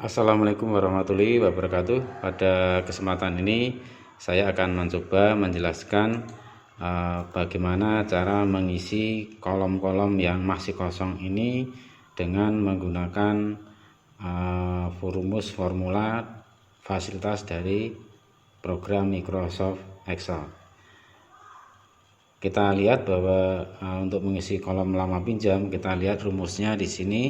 Assalamualaikum warahmatullahi wabarakatuh. Pada kesempatan ini saya akan mencoba menjelaskan bagaimana cara mengisi kolom-kolom yang masih kosong ini dengan menggunakan rumus formula fasilitas dari program Microsoft Excel. Kita lihat bahwa untuk mengisi kolom lama pinjam, kita lihat rumusnya di sini.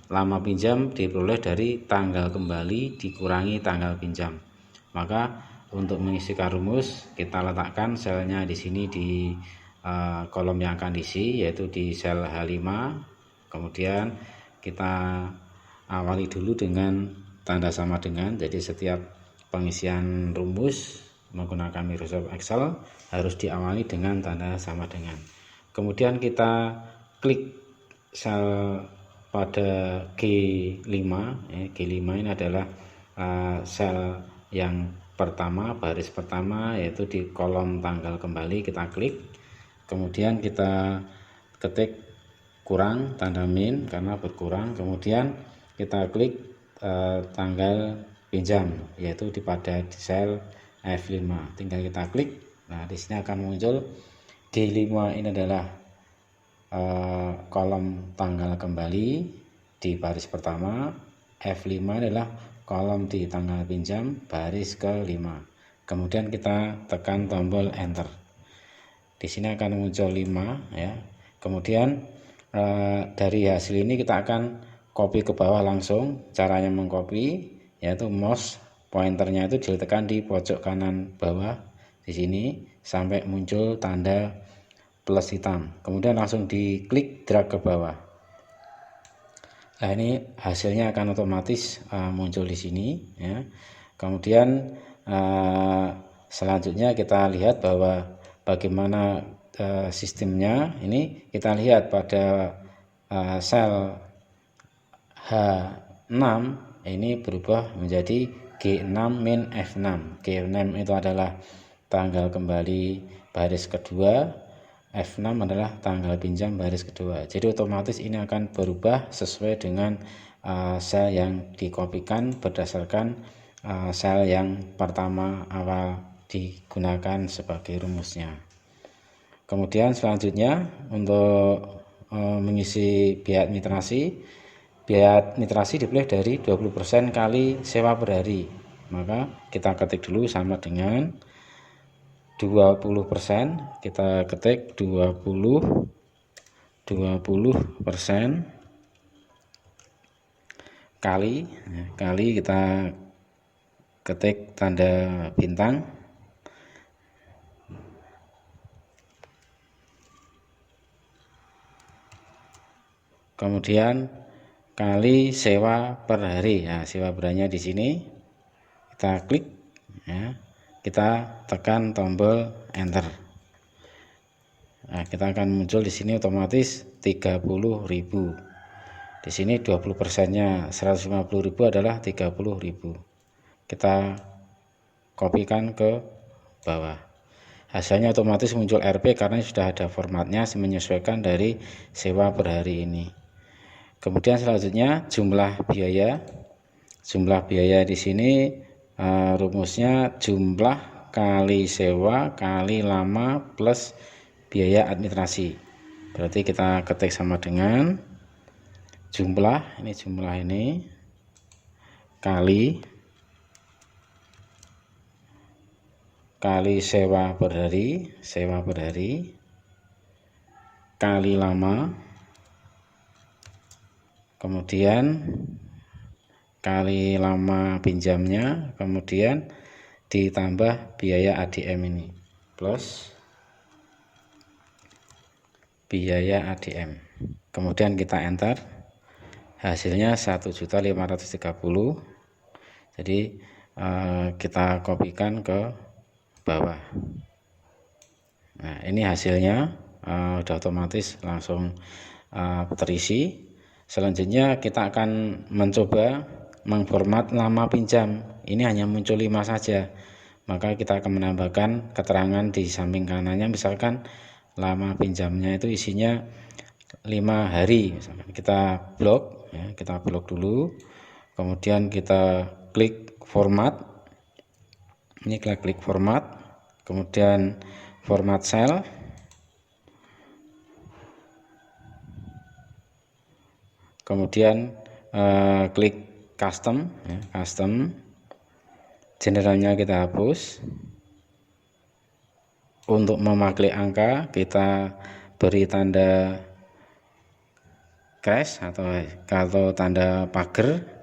Lama pinjam diperoleh dari tanggal kembali dikurangi tanggal pinjam. Maka untuk mengisikan rumus kita letakkan selnya di sini di kolom yang akan diisi, yaitu di sel H5. Kemudian kita awali dulu dengan tanda sama dengan. Jadi setiap pengisian rumus menggunakan Microsoft Excel harus diawali dengan tanda sama dengan. Kemudian kita klik sel pada G5. G5 ini adalah sel yang pertama, baris pertama, yaitu di kolom tanggal kembali. Kita klik, kemudian kita ketik kurang, tanda min karena berkurang. Kemudian kita klik tanggal pinjam, yaitu pada di sel F5. Tinggal kita klik. Nah, di sini akan muncul G5 ini adalah kolom tanggal kembali di baris pertama. F5 adalah kolom di tanggal pinjam baris ke-5. Kemudian kita tekan tombol enter. Di sini akan muncul 5 ya. Kemudian dari hasil ini kita akan copy ke bawah langsung. Caranya mengcopy yaitu mouse pointernya itu diletakkan di pojok kanan bawah di sini sampai muncul tanda plus hitam, kemudian langsung diklik drag ke bawah. Nah, ini hasilnya akan otomatis muncul di sini ya. Kemudian selanjutnya kita lihat bahwa bagaimana sistemnya. Ini kita lihat pada sel H6 ini berubah menjadi G6 min F6. G6 itu adalah tanggal kembali baris kedua, F6 adalah tanggal pinjam baris kedua. Jadi otomatis ini akan berubah sesuai dengan sel yang dikopikan berdasarkan sel yang pertama awal digunakan sebagai rumusnya. Kemudian selanjutnya untuk mengisi biaya administrasi. Biaya administrasi dipilih dari 20% kali sewa per hari. Maka kita ketik dulu sama dengan 20%, kita ketik 20% kali kita ketik tanda bintang, kemudian kali sewa per hari. Nah, sewa per harinya di sini kita klik ya. Kita tekan tombol enter. Nah, kita akan muncul di sini otomatis 30.000. Di sini 20%-nya 150.000 adalah 30.000. Kita kopikan ke bawah. Hasilnya otomatis muncul RP karena sudah ada formatnya menyesuaikan dari sewa per hari ini. Kemudian selanjutnya jumlah biaya. Jumlah biaya di sini rumusnya jumlah kali sewa kali lama plus biaya administrasi. Berarti kita ketik sama dengan jumlah ini kali sewa per hari kali lama, kemudian kali lama pinjamnya, kemudian ditambah biaya ADM ini plus biaya ADM. Kemudian kita enter. Hasilnya 1.530.000. Jadi kita kopikan ke bawah. Nah, ini hasilnya udah otomatis langsung terisi. Selanjutnya kita akan mencoba mengformat lama pinjam. Ini hanya muncul 5 saja. Maka kita akan menambahkan keterangan di samping kanannya, misalkan lama pinjamnya itu isinya 5 hari. Misalkan kita blok ya, kita blok dulu. kemudian kita klik format. Ini kita klik format, kemudian format cell, kemudian klik custom, ya, custom. Generalnya kita hapus. Untuk memakai angka kita beri tanda crash atau tanda pagar.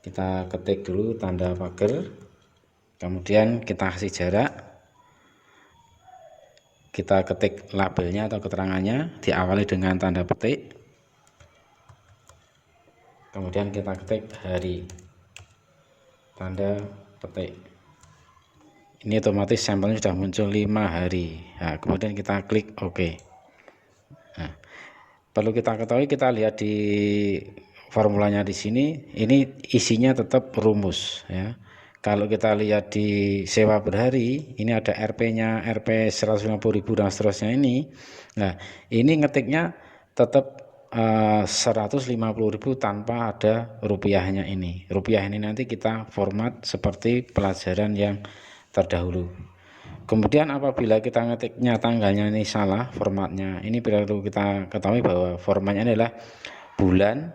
Kita ketik dulu tanda pagar, kemudian kita kasih jarak, kita ketik labelnya atau keterangannya, diawali dengan tanda petik, kemudian kita ketik hari, tanda petik. Ini otomatis sampelnya sudah muncul 5 hari. Nah, kemudian kita klik OK. Nah, perlu kita ketahui, kita lihat di formulanya di sini, ini isinya tetap rumus ya. Kalau kita lihat di sewa berhari, ini ada RP-nya, RP 150.000 dan seterusnya ini. Nah, ini ngetiknya tetap 150.000 tanpa ada rupiahnya ini. Rupiah ini nanti kita format seperti pelajaran yang terdahulu. Kemudian apabila kita ngetiknya tanggalnya ini salah formatnya, ini perlu kita ketahui bahwa formatnya adalah bulan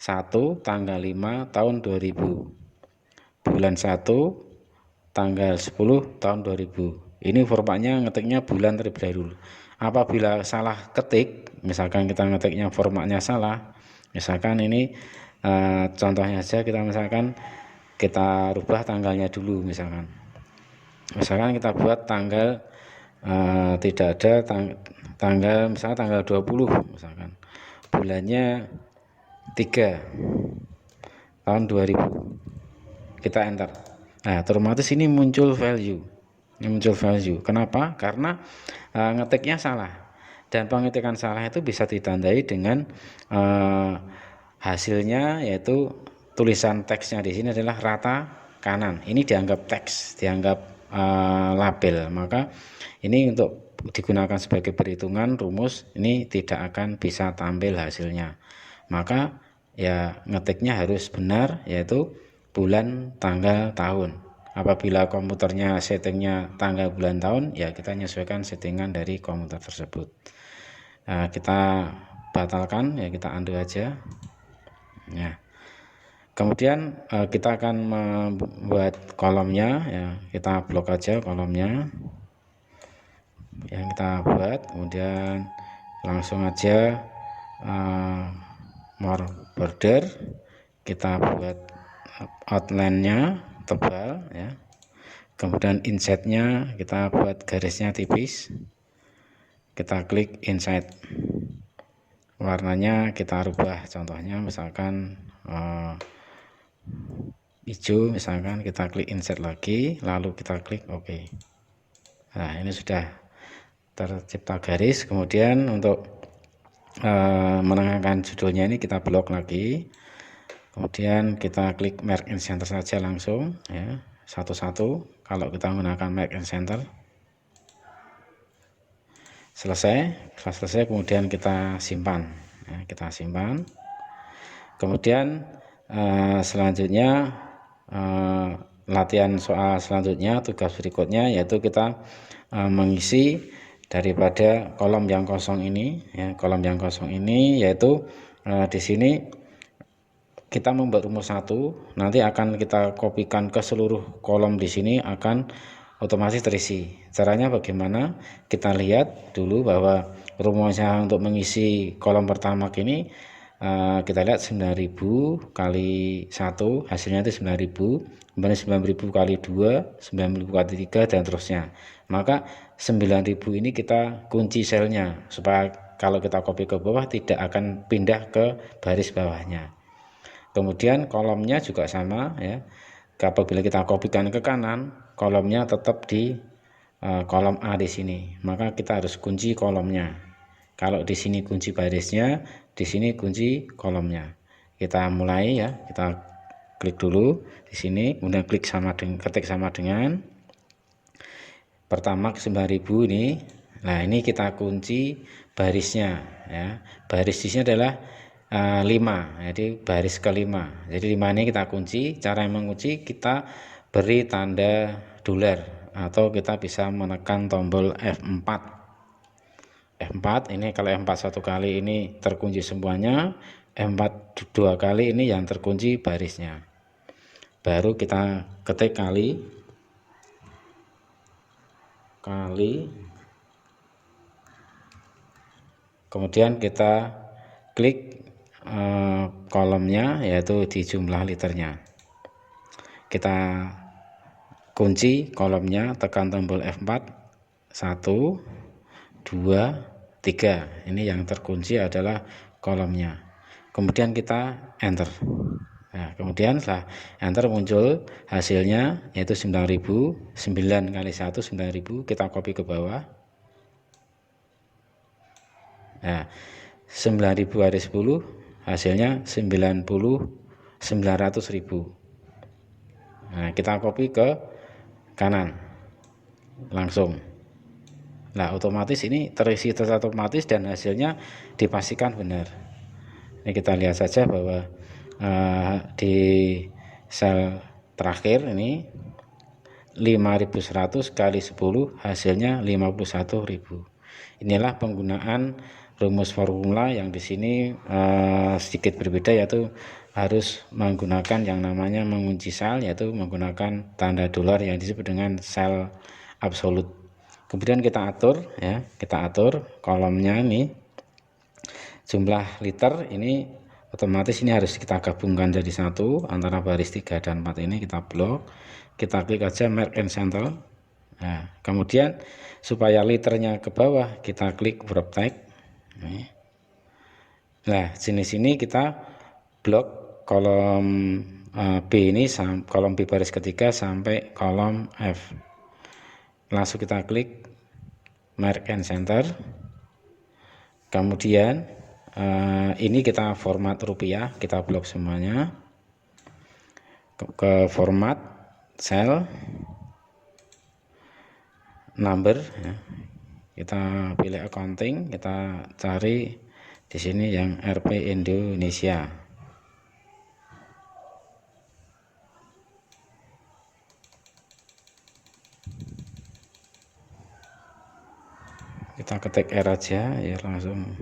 1 tanggal 5 tahun 2000, bulan 1 tanggal 10 tahun 2000. Ini formatnya ngetiknya bulan terlebih dahulu. Apabila salah ketik, misalkan kita ngetiknya formatnya salah, misalkan ini contohnya saja, kita misalkan kita rubah tanggalnya dulu, misalkan kita buat tanggal tidak ada tanggal, misalnya tanggal 20, misalkan bulannya 3 tahun 2000, kita enter. Nah, otomatis ini muncul value. Kenapa? Karena ngetiknya salah, dan pengetikan salah itu bisa ditandai dengan hasilnya, yaitu tulisan teksnya di sini adalah rata kanan. Ini dianggap teks, dianggap label, maka ini untuk digunakan sebagai perhitungan rumus, ini tidak akan bisa tampil hasilnya. Maka ya ngetiknya harus benar, yaitu bulan, tanggal, tahun. Apabila komputernya settingnya tanggal, bulan, tahun, ya kita menyesuaikan settingan dari komputer tersebut. Kita batalkan, ya kita undo aja ya. Kemudian kita akan membuat kolomnya, ya kita blok aja kolomnya yang kita buat, kemudian langsung aja more border, kita buat outline-nya tebal ya. Kemudian inset-nya kita buat garisnya tipis, kita klik inset, warnanya kita rubah, contohnya misalkan hijau, misalkan kita klik insert lagi, lalu kita klik OK. Nah, ini sudah tercipta garis. Kemudian untuk menengahkan judulnya ini kita blok lagi, kemudian kita klik Merge in Center saja langsung ya, satu-satu kalau kita menggunakan Merge in Center. Selesai, kemudian kita simpan ya, kemudian selanjutnya latihan soal selanjutnya, tugas berikutnya, yaitu kita mengisi daripada kolom yang kosong ini ya, yaitu di sini kita membuat rumus 1, nanti akan kita kopikan ke seluruh kolom di sini, akan otomatis terisi. Caranya bagaimana? Kita lihat dulu bahwa rumusnya untuk mengisi kolom pertama ini, kita lihat 9.000 kali 1, hasilnya itu 9.000, kemudian 9.000 kali 2, 9.000 kali 3, dan terusnya. Maka 9.000 ini kita kunci selnya, supaya kalau kita copy ke bawah tidak akan pindah ke baris bawahnya. Kemudian kolomnya juga sama ya, apabila kita kopikan ke kanan, kolomnya tetap di kolom A di sini, maka kita harus kunci kolomnya. Kalau di sini kunci barisnya, di sini kunci kolomnya. Kita mulai ya, kita klik dulu di sini, kemudian klik ketik sama dengan pertama 9.000 ini. Nah, ini kita kunci barisnya ya. Baris di sini adalah 5, jadi baris kelima. Jadi 5 ini kita kunci. Cara mengunci kita beri tanda dolar atau kita bisa menekan tombol F4. F4 ini kalau F4 satu kali ini terkunci semuanya, F4 dua kali ini yang terkunci barisnya. Baru kita ketik kali, kemudian kita klik kolomnya yaitu di jumlah liternya. Kita kunci kolomnya, tekan tombol F4, 1, 2, 3. Ini yang terkunci adalah kolomnya. Kemudian kita enter. Nah, kemudian setelah enter muncul hasilnya yaitu 9.000, 9 kali 1 9.000, kita copy ke bawah. Nah, 9.000 kali 10 hasilnya 900.000. Nah, kita copy ke kanan langsung. Nah, otomatis ini terisi otomatis dan hasilnya dipastikan benar. Ini kita lihat saja bahwa di sel terakhir ini 5.100 kali 10 hasilnya 51.000. Inilah penggunaan rumus formula yang di sini sedikit berbeda, yaitu harus menggunakan yang namanya mengunci sel, yaitu menggunakan tanda dolar yang disebut dengan sel absolut. Kemudian kita atur ya, kita atur kolomnya ini jumlah liter ini otomatis ini harus kita gabungkan jadi satu antara baris 3 dan 4 ini kita blok, kita klik aja mark and center. Nah, kemudian supaya liternya ke bawah kita klik wrap tag. Nah, sini kita blok kolom B ini, kolom B baris ketiga sampai kolom F. Langsung kita klik mark and center. Kemudian ini kita format rupiah, kita blok semuanya ke format sel number ya. Kita pilih accounting, kita cari di sini yang Rp Indonesia. Kita ketik R aja ya langsung.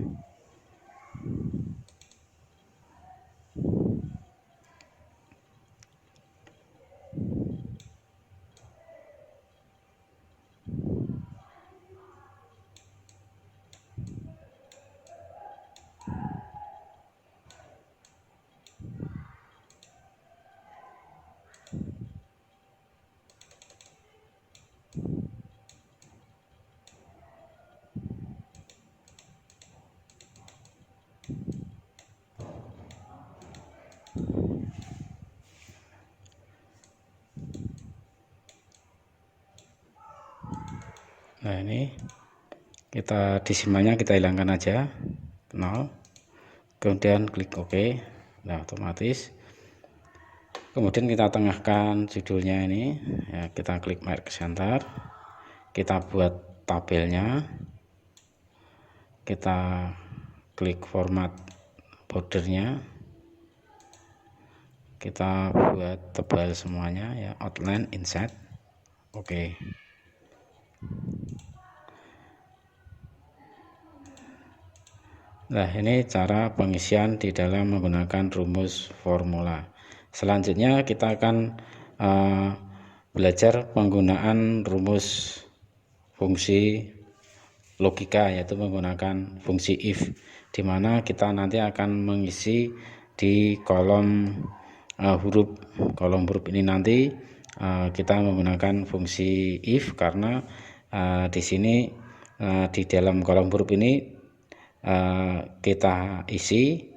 Nah, ini kita desimalnya kita hilangkan aja 0, kemudian klik OK. Nah, otomatis kemudian kita tengahkan judulnya ini ya, kita klik mark center, kita buat tabelnya, kita klik format bordernya, kita buat tebal semuanya ya, outline insert. Oke. Nah, ini cara pengisian di dalam menggunakan rumus formula. Selanjutnya kita akan belajar penggunaan rumus fungsi logika, yaitu menggunakan fungsi if, di mana kita nanti akan mengisi di kolom huruf. Kolom huruf ini nanti kita menggunakan fungsi if karena di sini di dalam kolom huruf ini kita isi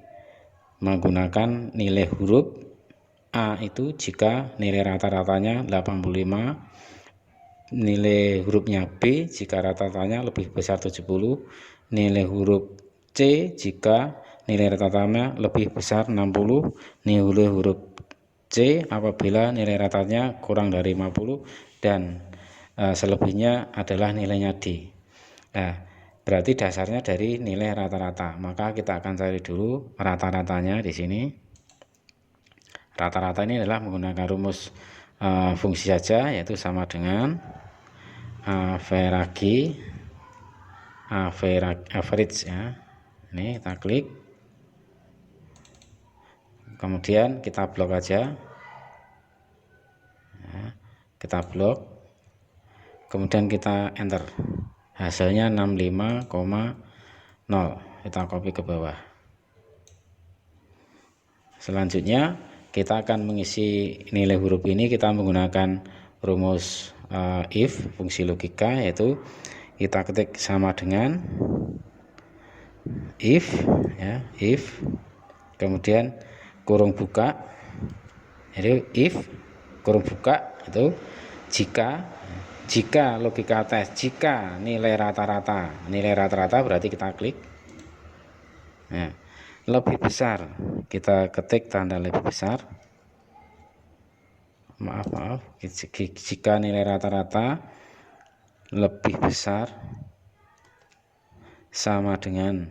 menggunakan nilai huruf A itu jika nilai rata-ratanya 85, nilai hurufnya B jika rata-ratanya lebih besar 70, nilai huruf C jika nilai rata-ratanya lebih besar 60, nilai huruf C apabila nilai ratanya kurang dari 50, dan selebihnya adalah nilainya D. Nah, berarti dasarnya dari nilai rata-rata. Maka kita akan cari dulu rata-ratanya di sini. Rata-rata ini adalah menggunakan rumus fungsi saja, yaitu sama dengan average ya. Ini kita klik, kemudian kita blok aja ya, kita blok, kemudian kita enter, hasilnya 65,0. Kita copy ke bawah. Selanjutnya kita akan mengisi nilai huruf ini, kita menggunakan rumus if, fungsi logika, yaitu kita ketik sama dengan if ya, if, kemudian kurung buka, jadi if kurung buka itu jika logika tes, jika nilai rata-rata berarti kita klik ya, lebih besar, kita ketik tanda lebih besar, maaf, jika nilai rata-rata lebih besar sama dengan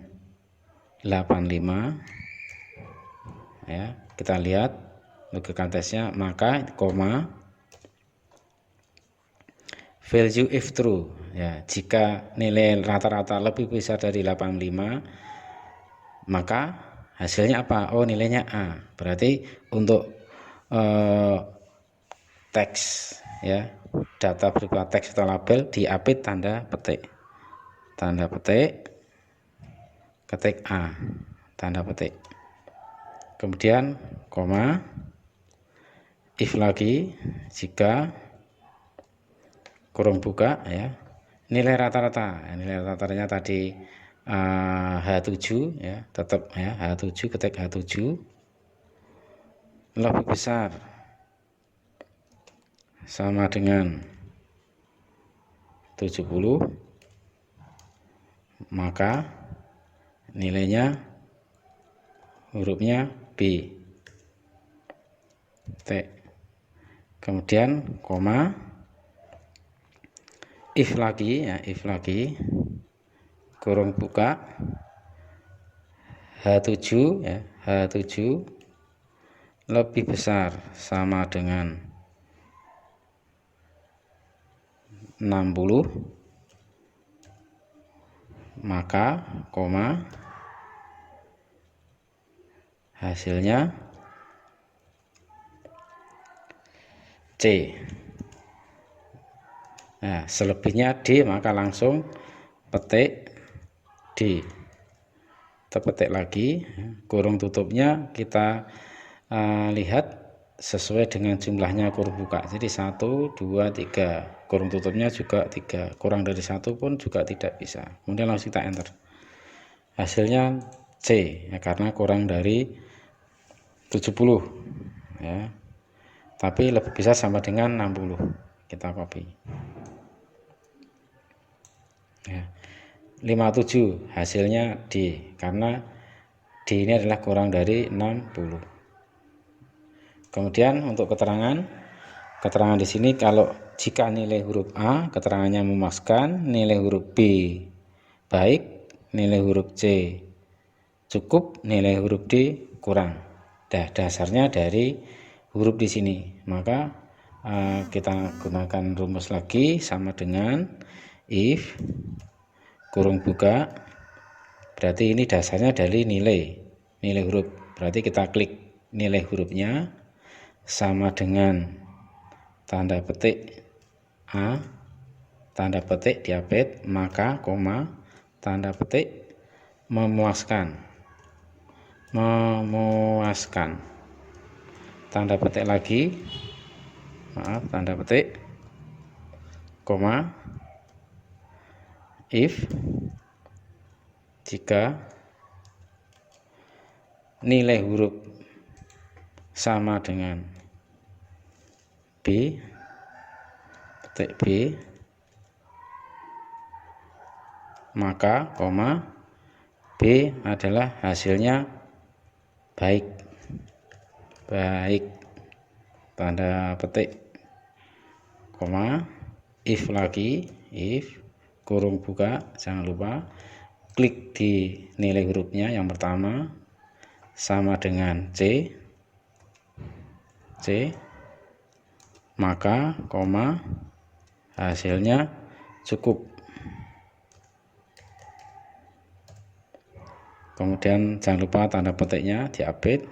85 ya, kita lihat logika tesnya, maka koma value if true ya, jika nilai rata-rata lebih besar dari 85 maka hasilnya apa? Oh, nilainya A. Berarti untuk teks ya, data berupa teks atau label diapit tanda petik, ketik A, tanda petik, kemudian koma, if lagi, jika kurung buka ya, nilai rata-ratanya tadi H7 ya, tetap ya, H7, ketik H7 lebih besar sama dengan 70, maka nilainya hurufnya B, T, kemudian koma, if lagi ya, if lagi kurung buka H7 ya, H7 lebih besar sama dengan 60, maka koma, hasilnya C. Nah, selebihnya D, maka langsung petik D. Kita petik lagi, kurung tutupnya kita lihat sesuai dengan jumlahnya kurung buka. Jadi 1, 2, 3, kurung tutupnya juga 3, kurang dari 1 pun juga tidak bisa. Kemudian langsung kita enter, hasilnya C ya, karena kurang dari 70 ya, tapi lebih bisa sama dengan 60. Kita copy ya, 57, hasilnya D, karena D ini adalah kurang dari 60. Kemudian untuk keterangan di sini, kalau jika nilai huruf A keterangannya memuaskan, nilai huruf B baik, nilai huruf C cukup, nilai huruf D kurang. Dasarnya dari huruf di sini. Maka kita gunakan rumus lagi, sama dengan if kurung buka, berarti ini dasarnya dari nilai huruf, berarti kita klik nilai hurufnya sama dengan tanda petik A, tanda petik diapit, maka koma, tanda petik memuaskan, tanda petik lagi, maaf, tanda petik koma, if jika nilai huruf sama dengan B, petik B, maka koma, B adalah hasilnya baik, tanda petik koma, if lagi, if kurung buka, jangan lupa klik di nilai hurufnya yang pertama sama dengan C, maka koma hasilnya cukup. Kemudian jangan lupa tanda petiknya diupdate,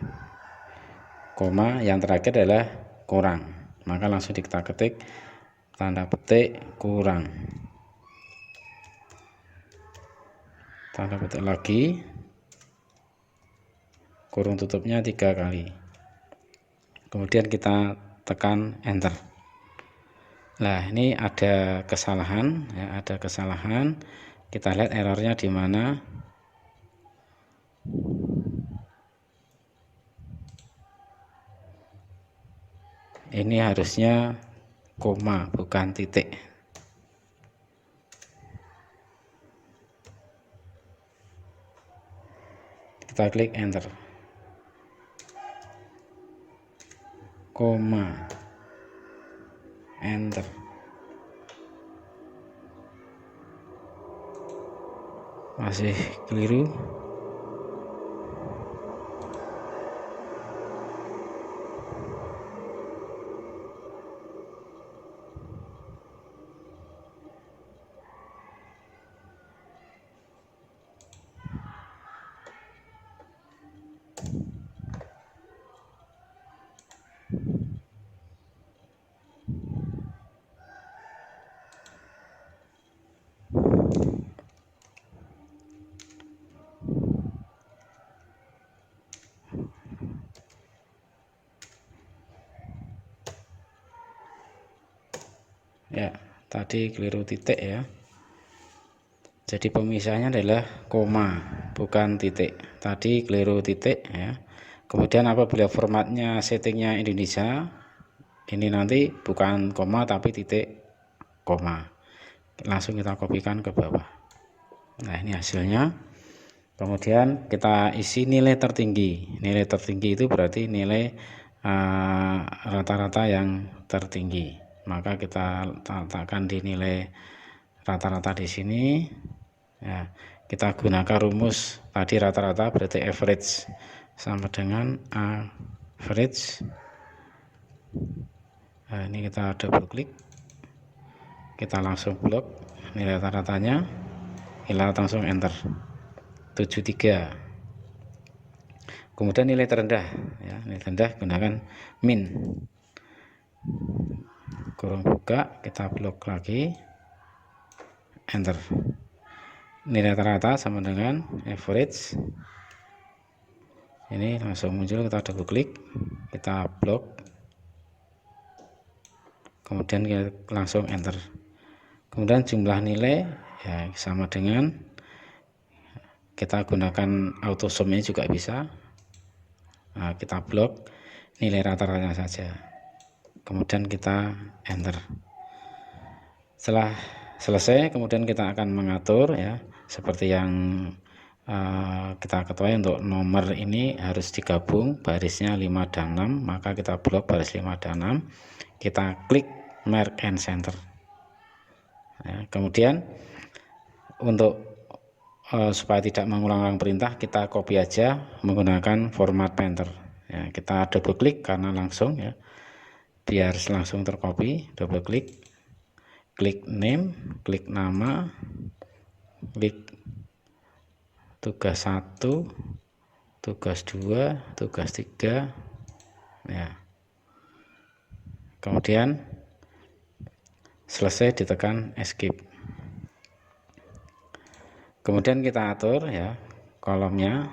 koma yang terakhir adalah kurang, maka langsung kita ketik tanda petik kurang, tanda petik lagi, kurung tutupnya 3 kali, kemudian kita tekan enter. Nah, ini ada kesalahan ya, ada kesalahan. Kita lihat errornya di mana. Ini harusnya koma bukan titik. Kita klik enter, koma, enter. Masih keliru. Ya, tadi keliru titik ya. Jadi pemisahnya adalah koma bukan titik. Tadi keliru titik ya. Kemudian apabila formatnya settingnya Indonesia, ini nanti bukan koma tapi titik koma. Langsung kita kopikan ke bawah. Nah, ini hasilnya. Kemudian kita isi nilai tertinggi. Nilai tertinggi itu berarti nilai rata-rata yang tertinggi. Maka kita letakkan di nilai rata-rata di sini. Ya, kita gunakan rumus tadi rata-rata berarti average sama dengan average. Nah, ini kita double klik, kita langsung blok nilai rata-ratanya, kita langsung enter 73. Kemudian nilai terendah ya, nilai terendah gunakan min, kurung buka, kita blok lagi, enter. Nilai rata-rata sama dengan average, ini langsung muncul, kita double klik, kita blok, kemudian kita langsung enter. Kemudian jumlah nilai ya sama dengan, kita gunakan auto sum-nya juga bisa. Nah, kita blok nilai rata-ratanya saja, kemudian kita enter. Setelah selesai, kemudian kita akan mengatur ya, seperti yang kita ketahui untuk nomor ini harus digabung barisnya 5 dan 6, maka kita blok baris 5 dan 6, kita klik merge and center ya. Kemudian untuk supaya tidak mengulang-ulang perintah, kita copy aja menggunakan format painter ya. Kita double klik karena langsung ya, biar langsung tercopy, double klik, klik name, klik nama, klik tugas 1, tugas 2, tugas 3 ya. Kemudian selesai, ditekan escape. Kemudian kita atur ya kolomnya,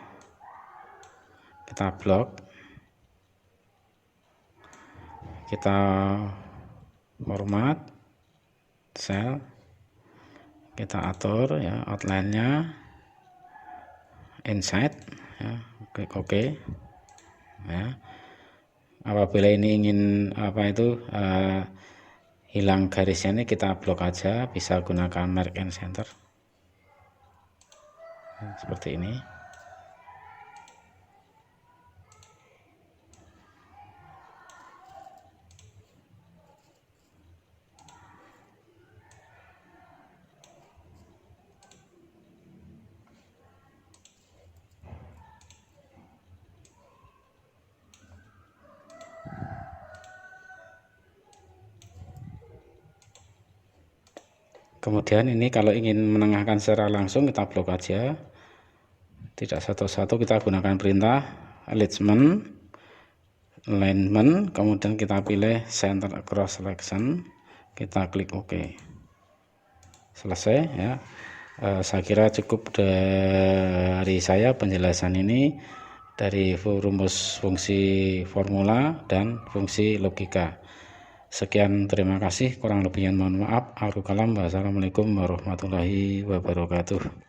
kita blok, kita format cell, kita atur ya outline-nya inside ya, klik OK ya. Apabila ini ingin hilang garisnya, ini kita blok aja, bisa gunakan merge and center seperti ini. Kemudian ini kalau ingin menengahkan secara langsung kita blok aja, tidak satu-satu, kita gunakan perintah alignment, kemudian kita pilih center cross selection, kita klik OK. Selesai ya. Saya kira cukup dari saya penjelasan ini dari rumus fungsi formula dan fungsi logika. Sekian, terima kasih, kurang lebihnya mohon maaf. Wassalamualaikum warahmatullahi wabarakatuh.